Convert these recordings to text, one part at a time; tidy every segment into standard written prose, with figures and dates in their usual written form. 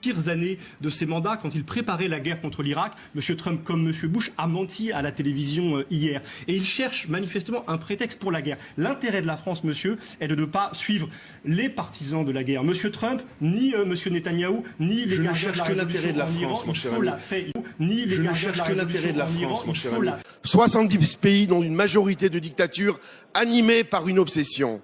pires années de ses mandats, quand il préparait la guerre contre l'Irak, M. Trump, comme M. Bush, a menti à la télévision hier. Et il cherche manifestement un prétexte pour la guerre. L'intérêt de la France, monsieur, est de ne pas suivre les partisans de la guerre. M. Trump, ni M. Netanyahou, ni les gardiens de la révolution en Iran, il faut la paix. Ni les gardiens de la révolution en Iran, il faut la paix. 70 pays dont une majorité de dictatures animée par une obsession.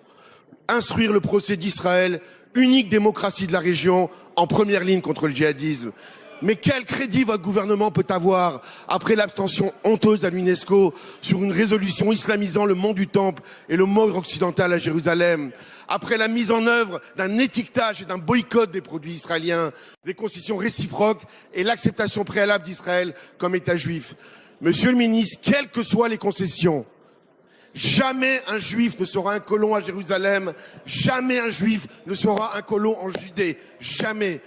Instruire le procès d'Israël, unique démocratie de la région, en première ligne contre le djihadisme. Mais quel crédit votre gouvernement peut avoir après l'abstention honteuse à l'UNESCO sur une résolution islamisant le mont du Temple et le mont occidental à Jérusalem, après la mise en œuvre d'un étiquetage et d'un boycott des produits israéliens, des concessions réciproques et l'acceptation préalable d'Israël comme État juif? Monsieur le ministre, quelles que soient les concessions, jamais un juif ne sera un colon à Jérusalem, jamais un juif ne sera un colon en Judée, jamais.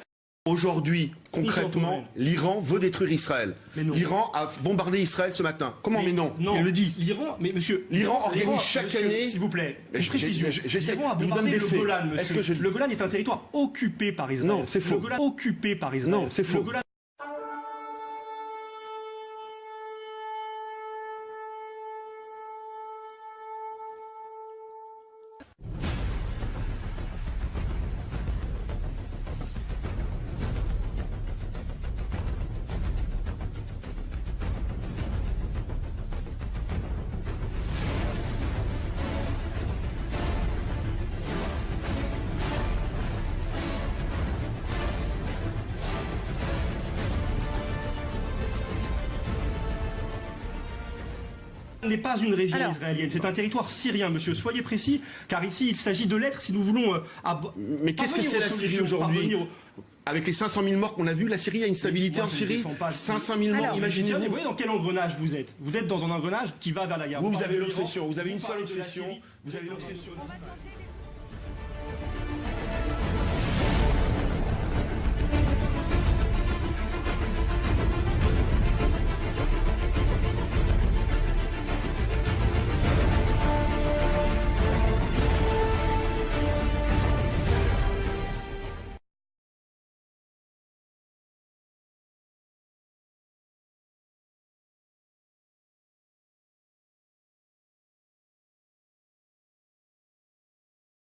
Aujourd'hui, concrètement, l'Iran veut détruire Israël. L'Iran a bombardé Israël ce matin. Comment mais non? Non, il le dit. L'Iran, mais monsieur, l'Iran organise chaque année. S'il vous plaît, j'essaie l'Iran a de vous bombardé donner des le faits. Golan, monsieur. Le Golan est un territoire occupé par Israël. Non, c'est faux. Le Golan occupé par Israël. Non, c'est faux. N'est pas une région israélienne, c'est un territoire syrien, monsieur. Soyez précis, car ici, il s'agit de l'être si nous voulons... Mais qu'est-ce que c'est la Syrie aujourd'hui? Avec les 500 000 morts qu'on a vus, la Syrie a une stabilité en Syrie. 500 000 morts, imaginez-vous. Vous voyez dans quel engrenage vous êtes? Vous êtes dans un engrenage qui va vers la guerre. Vous avez l'obsession, vous avez une seule obsession. Vous avez l'obsession.